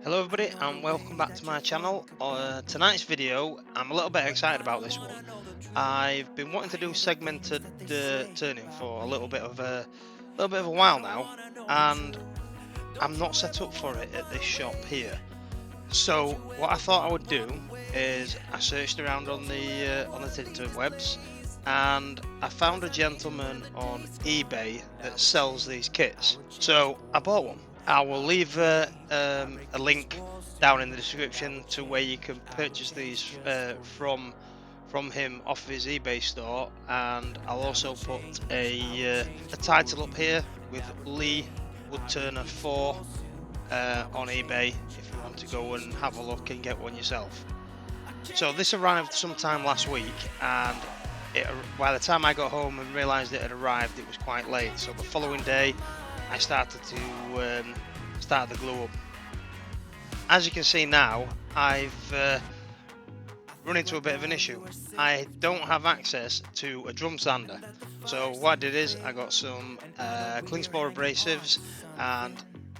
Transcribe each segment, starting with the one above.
Hello everybody and welcome back to my channel. Tonight's video, I'm a little bit excited about this one. I've been wanting to do segmented turning for a little bit of a while now, and I'm not set up for it at this shop here. So what I thought I would do is I searched around on the interwebs, and I found a gentleman on eBay that sells these kits. So I bought one. I will leave a link down in the description to where you can purchase these from him off of his eBay store, and I'll also put a title up here with Lee Woodturner 4 on eBay if you want to go and have a look and get one yourself. So this arrived sometime last week, and by the time I got home and realised it had arrived, it was quite late. So the following day, I started to start the glue up. As you can see now, I've run into a bit of an issue. I don't have access to a drum sander. So what I did is I got some Klingspor Abrasives and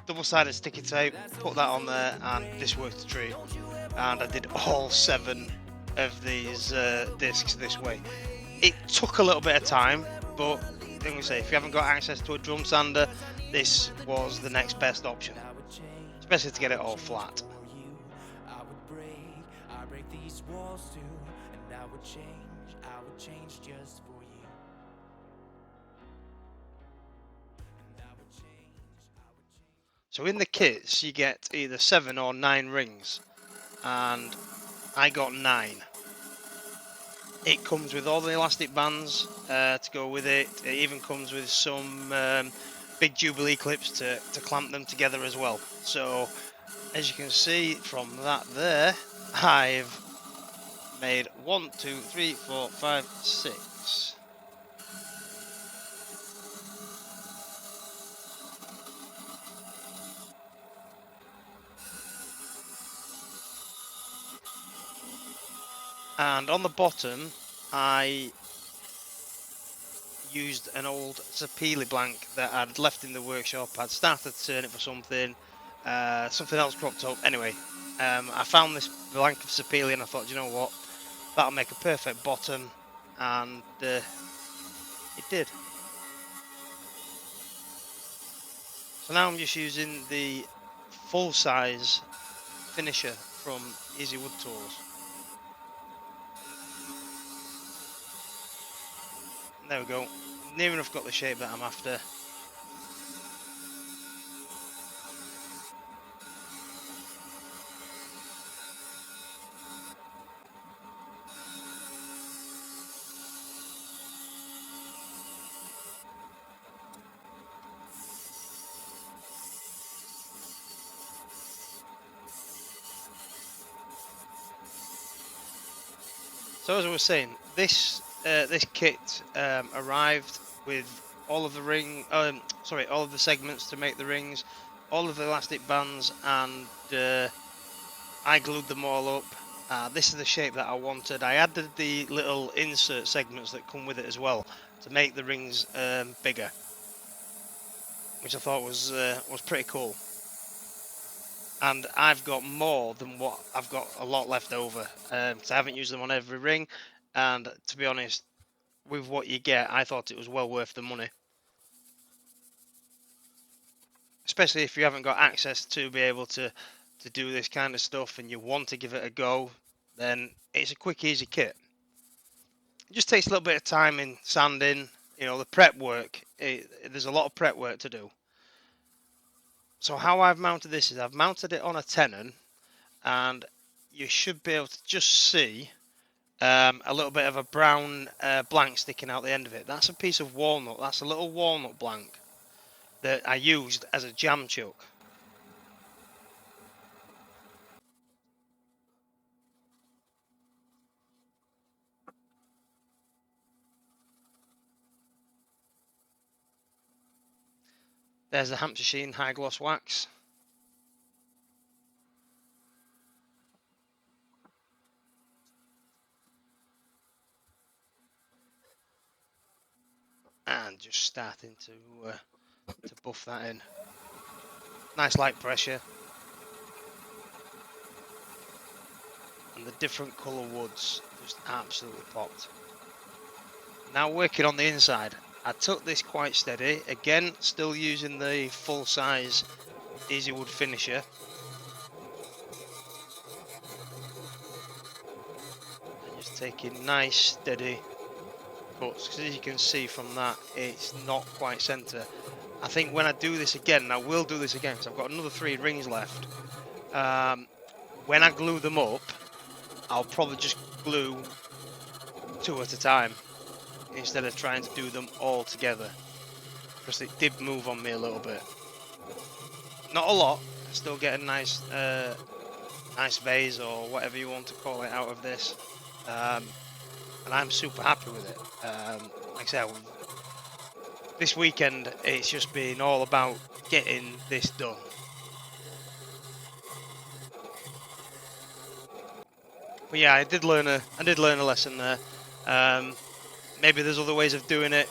double-sided sticky tape, put that on there, and this worked a treat. And I did all 7 of these discs this way. It took a little bit of time, but like we say, if you haven't got access to a drum sander, this was the next best option, especially to get it all flat. So in the kits, you get either 7 or 9 rings, and I got 9. It comes with all the elastic bands to go with it. It even comes with some big Jubilee clips to clamp them together as well. So as you can see from that there, I've made 1, 2, 3, 4, 5, 6. And on the bottom, I used an old sapele blank that I'd left in the workshop. I'd started to turn it for something. Something else cropped up. Anyway, I found this blank of sapele and I thought, you know what, that'll make a perfect bottom, and it did. So now I'm just using the full-size finisher from Easy Wood Tools. There we go. Near enough got the shape that I'm after. So as I was saying, this kit arrived with all of the all of the segments to make the rings, all of the elastic bands, and I glued them all up. This is the shape that I wanted. I added the little insert segments that come with it as well to make the rings bigger, which I thought was pretty cool. And I've got more than what I've got a lot left over. So I haven't used them on every ring, and to be honest, with what you get, I thought it was well worth the money. Especially if you haven't got access to be able to do this kind of stuff and you want to give it a go, then it's a quick, easy kit. It just takes a little bit of time in sanding, you know, the prep work. There's a lot of prep work to do. So how I've mounted this is I've mounted it on a tenon, and you should be able to just see a little bit of a brown blank sticking out the end of it. That's a piece of walnut. That's a little walnut blank that I used as a jam chuck. There's the Hampshire Sheen high gloss wax. And just starting to buff that in. Nice light pressure. and the different colour woods just absolutely popped. Now working on the inside, I took this quite steady, again still using the full size easy wood finisher, and just taking nice steady cuts, because as you can see from that, it's not quite centre. I think when I do this again, and I will do this again because I've got another 3 rings left, when I glue them up, I'll probably just glue 2 at a time instead of trying to do them all together, because it did move on me a little bit. Not a lot, I still get a nice nice vase or whatever you want to call it out of this, and I'm super happy with it. Like I said, this weekend it's just been all about getting this done. But yeah, I did learn a lesson there. Maybe there's other ways of doing it.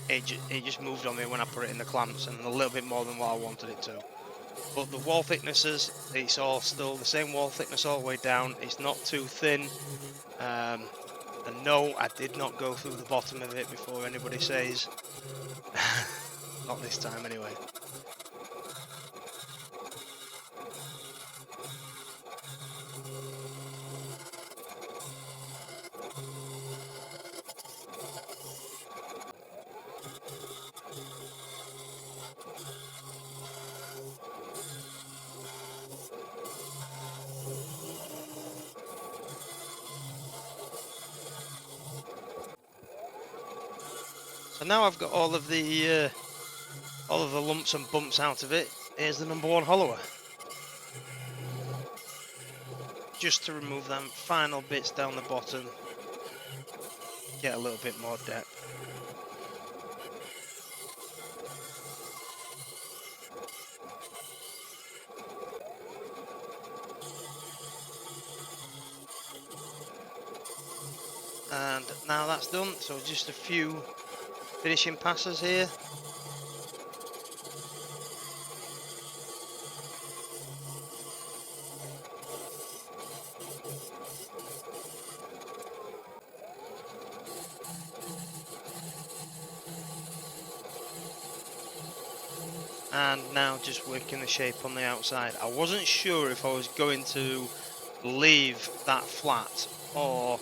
It just moved on me when I put it in the clamps, and a little bit more than what I wanted it to. But the wall thicknesses, it's all still the same wall thickness all the way down. It's not too thin. And no, I did not go through the bottom of it before anybody says. Not this time anyway. So now I've got all of the lumps and bumps out of it. Here's the number 1 hollower. Just to remove them final bits down the bottom, get a little bit more depth. And now that's done, so just a few finishing passes here. And now just working the shape on the outside. I wasn't sure if I was going to leave that flat or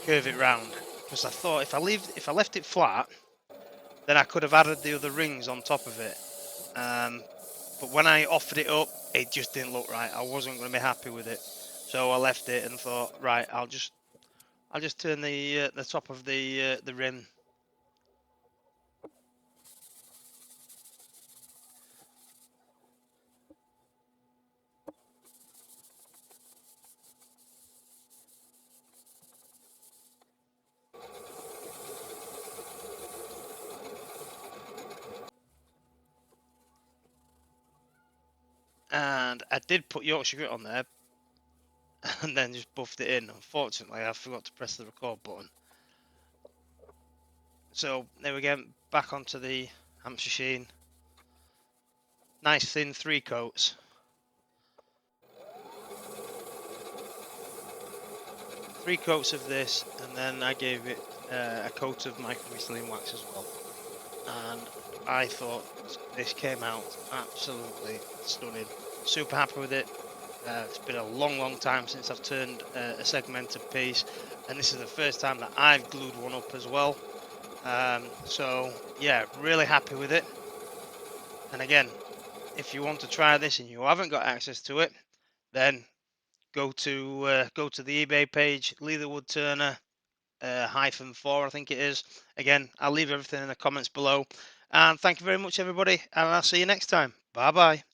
curve it round, because I thought if I left it flat, then I could have added the other rings on top of it. But when I offered it up, it just didn't look right. I wasn't going to be happy with it, so I left it and thought, right, I'll just turn the top of the rim. And I did put Yorkshire Grit on there, and then just buffed it in. Unfortunately, I forgot to press the record button. So there we go, back onto the Hampshire Sheen. Nice thin 3 coats. 3 coats of this, and then I gave it a coat of microcrystalline wax as well. And I thought this came out absolutely stunning. Super happy with it. It's been a long time since I've turned a segmented piece, and this is the first time that I've glued one up as well. So yeah, really happy with it. And again, if you want to try this and you haven't got access to it, then go to the eBay page, Lathe Woodturner -4, I think it is. Again, I'll leave everything in the comments below. And thank you very much, everybody, and I'll see you next time. Bye bye.